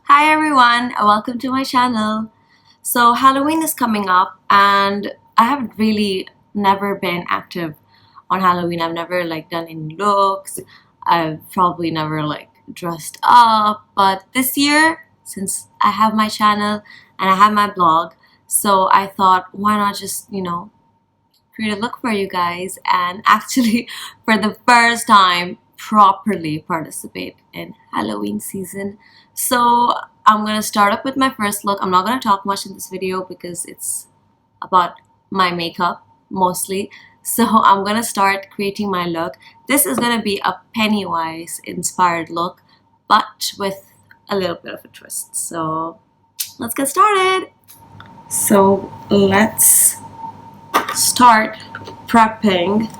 Hi everyone, welcome to my channel. So Halloween is coming up and I have really never been active on Halloween. I've never done any looks. I've probably never dressed up, but this year, since I have my channel and I have my blog, so I thought why not just, create a look for you guys and actually for the first time properly participate in Halloween season. So I'm gonna start up with my first look. I'm not gonna talk much in this video because it's about my makeup mostly. So I'm gonna start creating my look. This is gonna be a Pennywise inspired look, but with a little bit of a twist. So let's get started. So let's start prepping.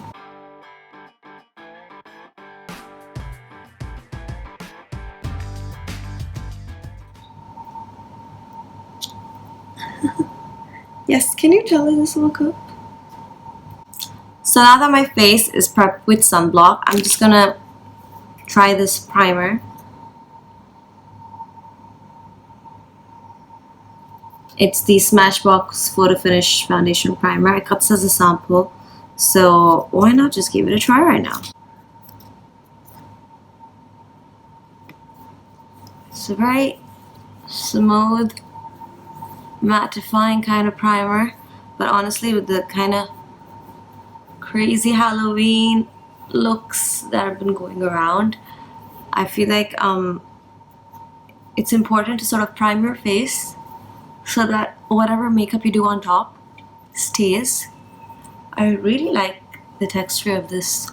Yes, can you tell this look up? So now that my face is prepped with sunblock, I'm just gonna try this primer. It's the Smashbox Photo Finish Foundation Primer. I got this as a sample, so why not just give it a try right now? It's a very smooth, mattifying kind of primer, but honestly with the kind of crazy Halloween looks that have been going around, I feel like it's important to sort of prime your face so that whatever makeup you do on top stays. I really like the texture of this,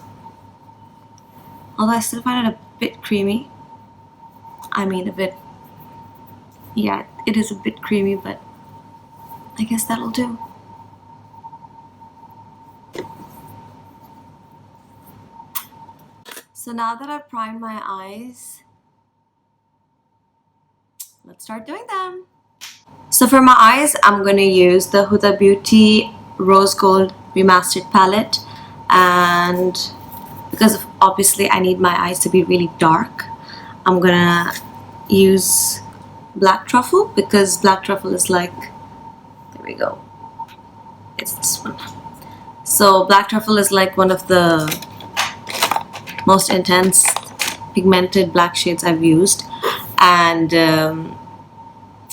although I still find it a bit creamy. I mean, yeah, it is a bit creamy, but I guess that'll do. So now that I've primed my eyes, let's start doing them. So for my eyes, I'm going to use the Huda Beauty Rose Gold Remastered palette, and because obviously I need my eyes to be really dark, I'm gonna use Black Truffle, because Black Truffle is there we go, it's this one. So Black Truffle is one of the most intense pigmented black shades I've used, and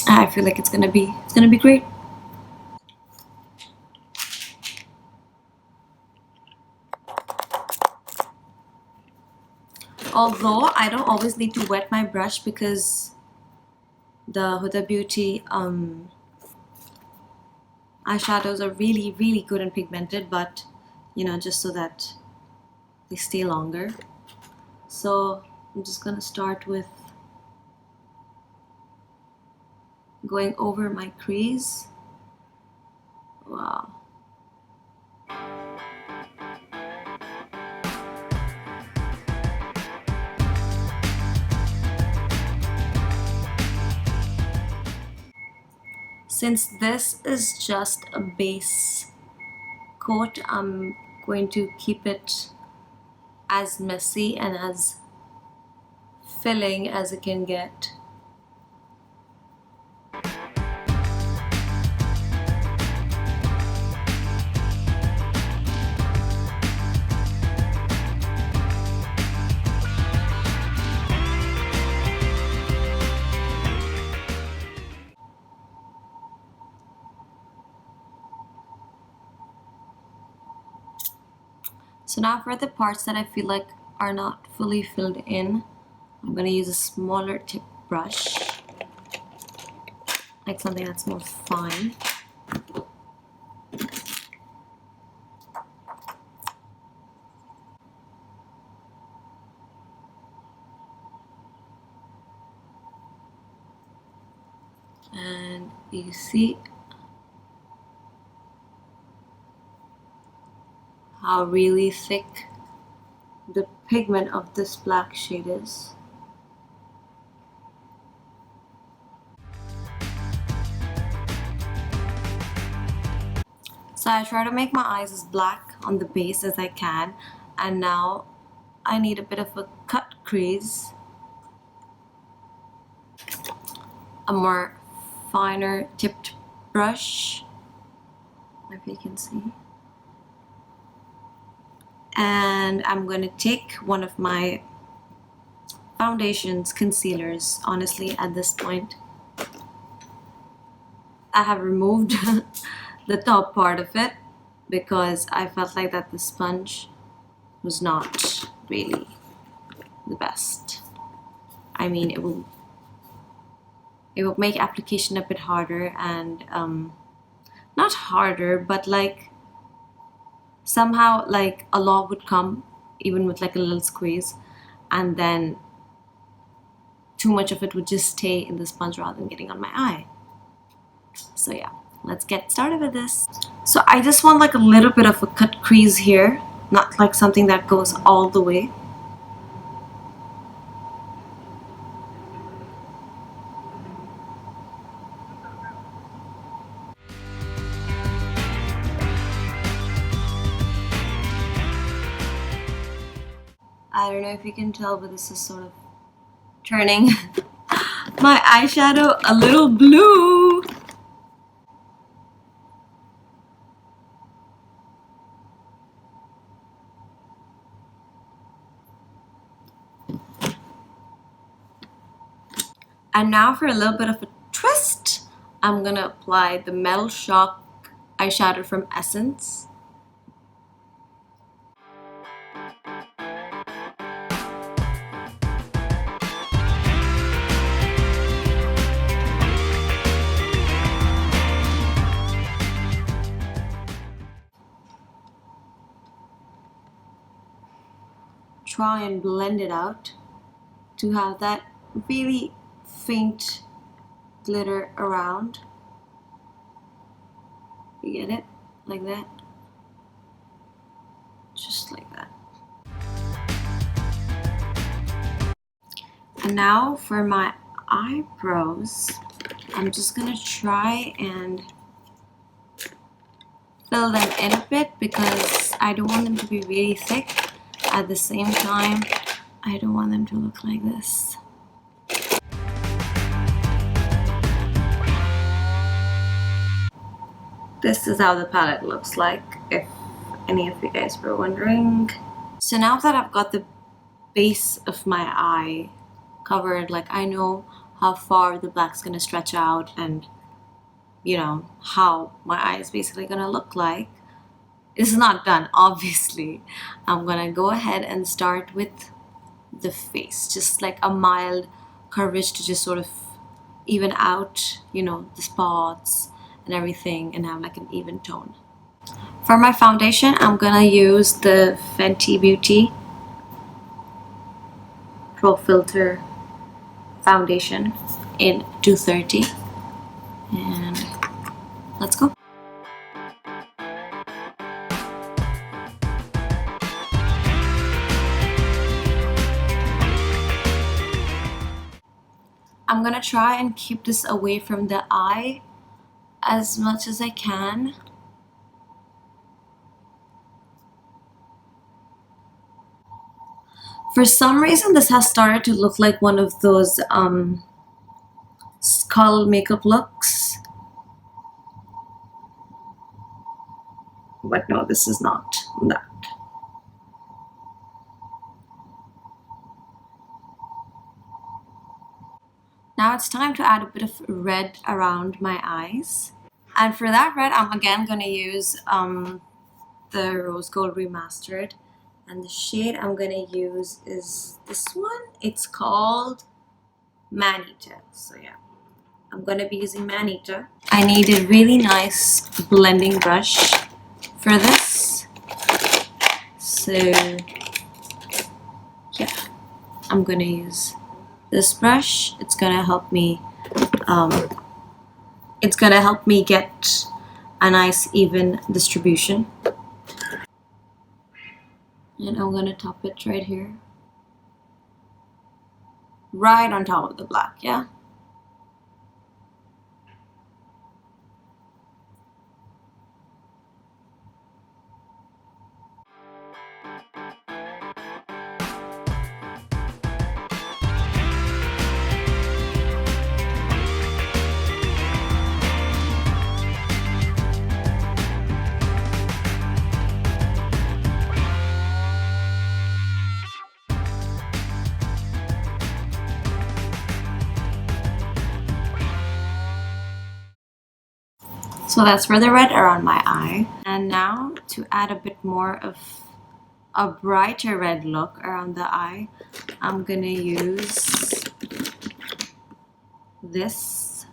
I feel like it's gonna be great. Although I don't always need to wet my brush because the Huda Beauty eyeshadows are really good and pigmented, but just so that they stay longer. So I'm just gonna start with going over my crease. Wow. Since this is just a base coat, I'm going to keep it as messy and as filling as it can get. So now for the parts that I feel like are not fully filled in, I'm going to use a smaller tip brush, like something that's more fine. And you see how really thick the pigment of this black shade is. So I try to make my eyes as black on the base as I can, and now I need a bit of a cut crease a more finer tipped brush, if you can see. And I'm gonna take one of my foundations, concealers. Honestly, at this point, I have removed the top part of it because I felt like that the sponge was not really the best. I mean, it will make application a bit harder, and not harder, but like somehow like a lot would come even with like a little squeeze, and then too much of it would just stay in the sponge rather than getting on my eye. So yeah, let's get started with this. So I just want like a little bit of a cut crease here, not like something that goes all the way. I don't know if you can tell, but this is sort of turning my eyeshadow a little blue. And now for a little bit of a twist, I'm gonna apply the Metal Shock eyeshadow from Essence. Try and blend it out to have that really faint glitter around. You get it? Like that. Just like that. And now for my eyebrows, I'm just gonna try and fill them in a bit because I don't want them to be really thick. At the same time, I don't want them to look like this. This is how the palette looks like, if any of you guys were wondering. So now that I've got the base of my eye covered, like I know how far the black's gonna stretch out and you know how my eye is basically gonna look like. It's not done, obviously. I'm gonna go ahead and start with the face, just like a mild coverage to just sort of even out, you know, the spots and everything, and have like an even tone. For my foundation, I'm gonna use the Fenty Beauty Pro Filter foundation in 230, and let's go. I'm gonna try and keep this away from the eye as much as I can. For some reason, this has started to look like one of those skull makeup looks. But no, this is not that. Now it's time to add a bit of red around my eyes. And for that red, I'm again going to use the Rose Gold Remastered. And the shade I'm going to use is this one. It's called Manita. So yeah, I'm going to be using Manita. I need a really nice blending brush for this. So yeah, I'm going to use this brush. It's gonna help me get a nice even distribution, and I'm gonna top it right here, right on top of the black. Yeah, So that's for the red around my eye. And now to add a bit more of a brighter red look around the eye, I'm gonna use this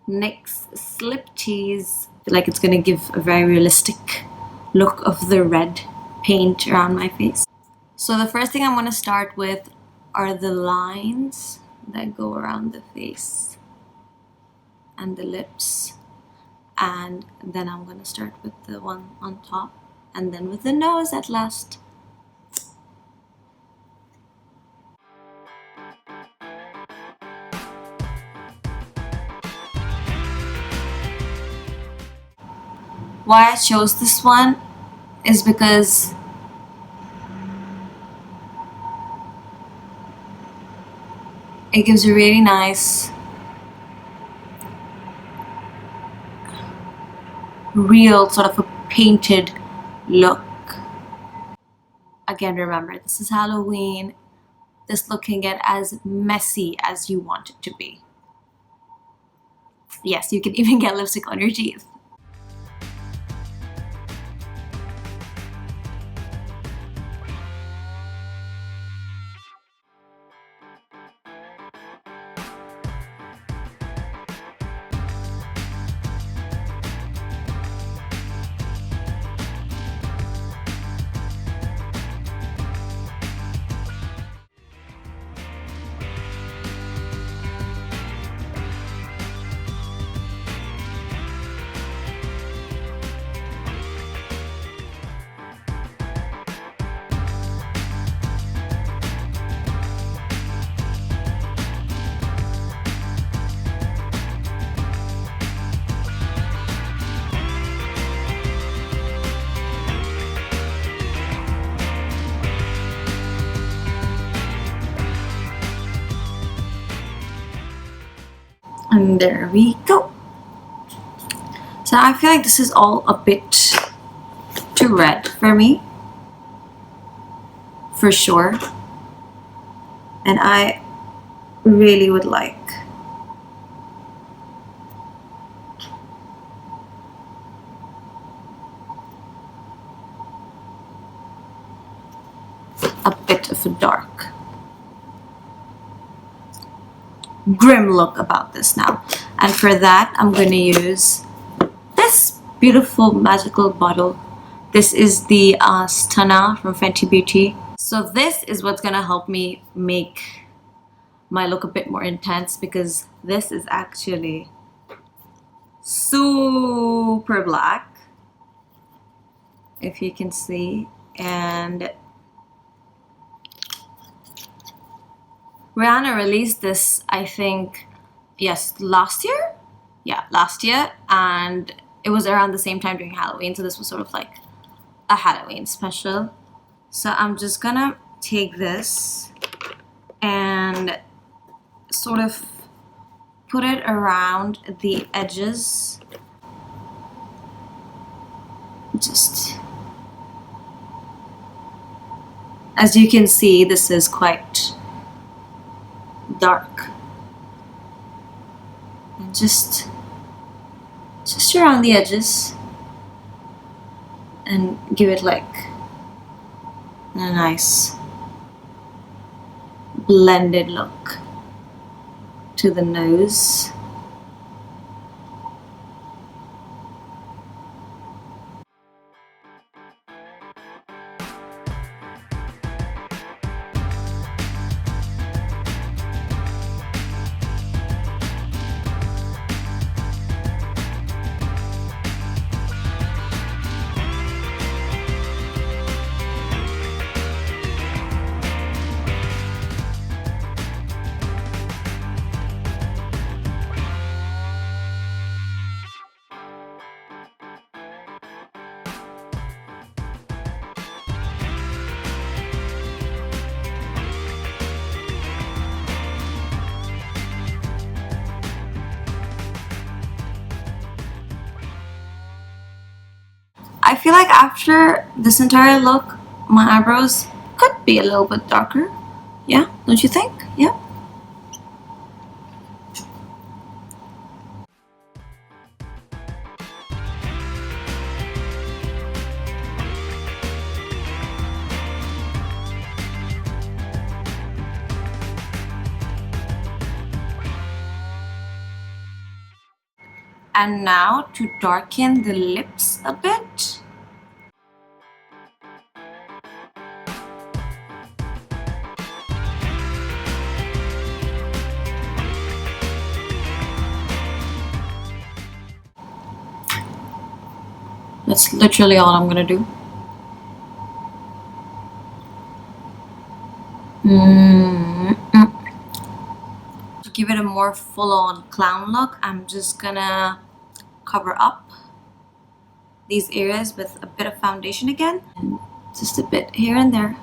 NYX Slip Tease. I feel like it's gonna give a very realistic look of the red paint around my face. So the first thing I'm gonna start with are the lines that go around the face and the lips. And then I'm gonna start with the one on top and then with the nose at last. Why I chose this one is because it gives a really nice real sort of a painted look. Again, remember, this is Halloween. This look can get as messy as you want it to be. Yes, you can even get lipstick on your teeth. And there we go. So I feel like this is all a bit too red for me, for sure. And I really would like a bit of a dark, grim look about this now. And for that, I'm going to use this beautiful magical bottle. This is the Stunna from Fenty Beauty. So this is what's going to help me make my look a bit more intense, because this is actually super black, if you can see. And Rihanna released this, I think, yes, last year? Yeah, last year. And it was around the same time during Halloween. So this was sort of like a Halloween special. So I'm just gonna take this and sort of put it around the edges. Just, as you can see, this is quite dark, and just around the edges, and give it like a nice blended look to the nose. I feel like after this entire look, my eyebrows could be a little bit darker. Yeah, don't you think? Yeah. And now to darken the lips a bit. That's literally all I'm gonna do. To give it a more full-on clown look, I'm just gonna cover up these areas with a bit of foundation again, and just a bit here and there.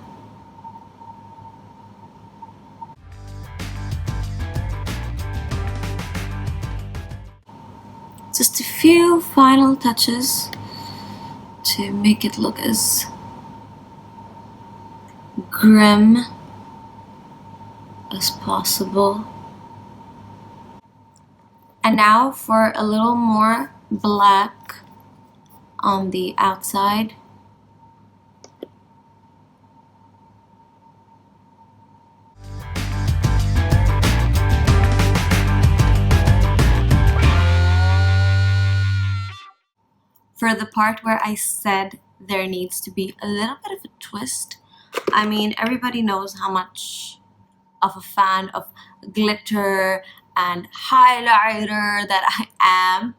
Just a few final touches to make it look as grim as possible. And now for a little more black on the outside. For the part where I said there needs to be a little bit of a twist, I mean, everybody knows how much of a fan of glitter and highlighter that I am.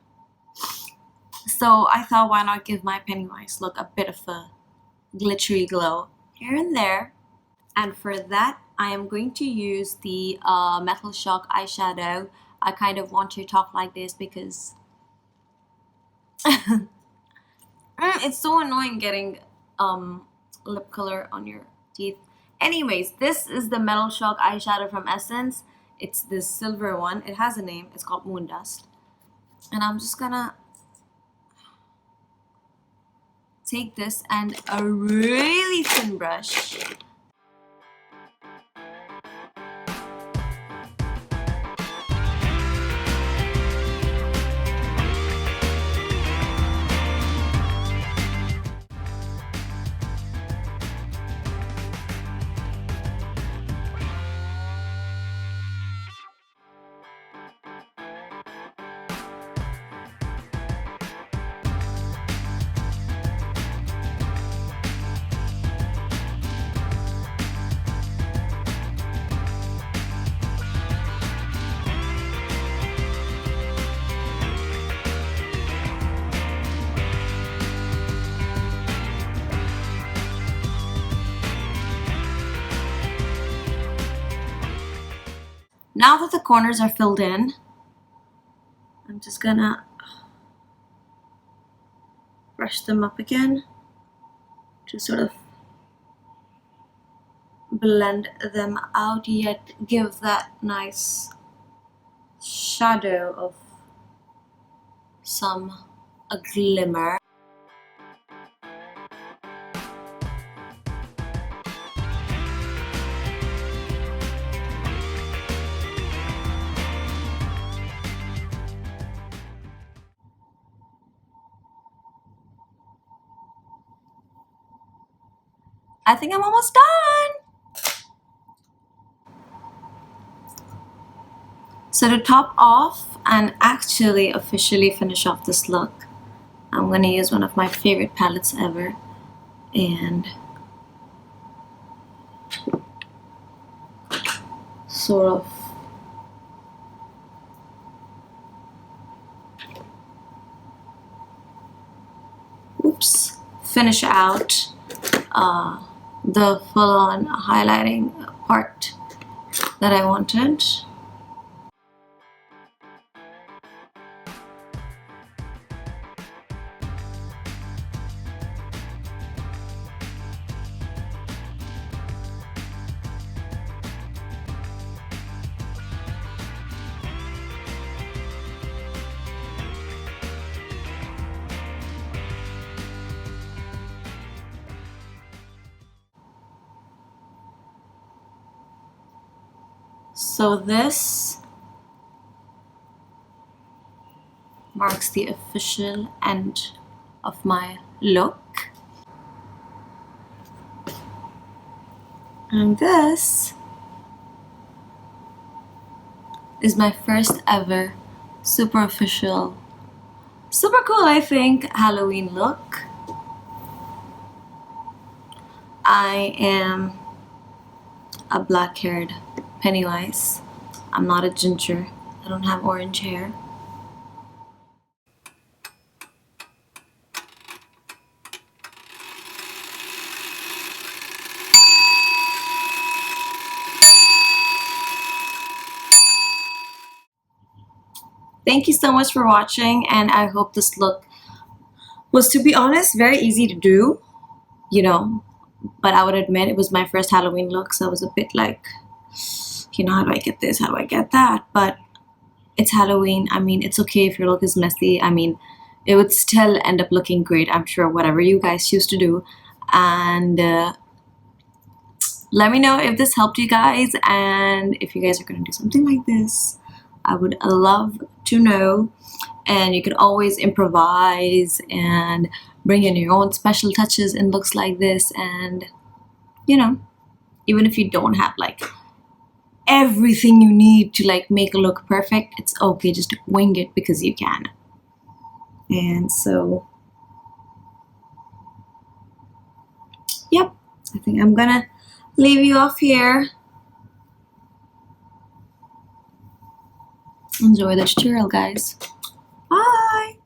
So I thought, why not give my Pennywise look a bit of a glittery glow here and there. And for that, I am going to use the Metal Shock eyeshadow. I kind of want to talk like this because it's so annoying getting lip color on your teeth. Anyways, this is the Metal Shock eyeshadow from Essence. It's this silver one. It has a name. It's called Moon Dust. And I'm just gonna take this and a really thin brush. Now that the corners are filled in, I'm just gonna brush them up again to sort of blend them out, yet give that nice shadow of a glimmer. I think I'm almost done. So to top off and actually officially finish off this look, I'm going to use one of my favorite palettes ever, and sort of finish out the full-on highlighting part that I wanted. So this marks the official end of my look. And this is my first ever super official super cool, I think, Halloween look. I am a black-haired Pennywise. I'm not a ginger. I don't have orange hair. Thank you so much for watching, and I hope this look was, to be honest, very easy to do, you know, but I would admit it was my first Halloween look, so I was a bit like, you know, how do I get this? How do I get that? But it's Halloween. I mean, it's okay if your look is messy. I mean, it would still end up looking great, I'm sure, whatever you guys choose to do. And let me know if this helped you guys, and if you guys are going to do something like this, I would love to know. And you can always improvise and bring in your own special touches in looks like this. And, you know, even if you don't have like everything you need to like make a look perfect, it's okay, just wing it because you can. And so, yep, I think I'm gonna leave you off here. Enjoy the tutorial, guys. Bye.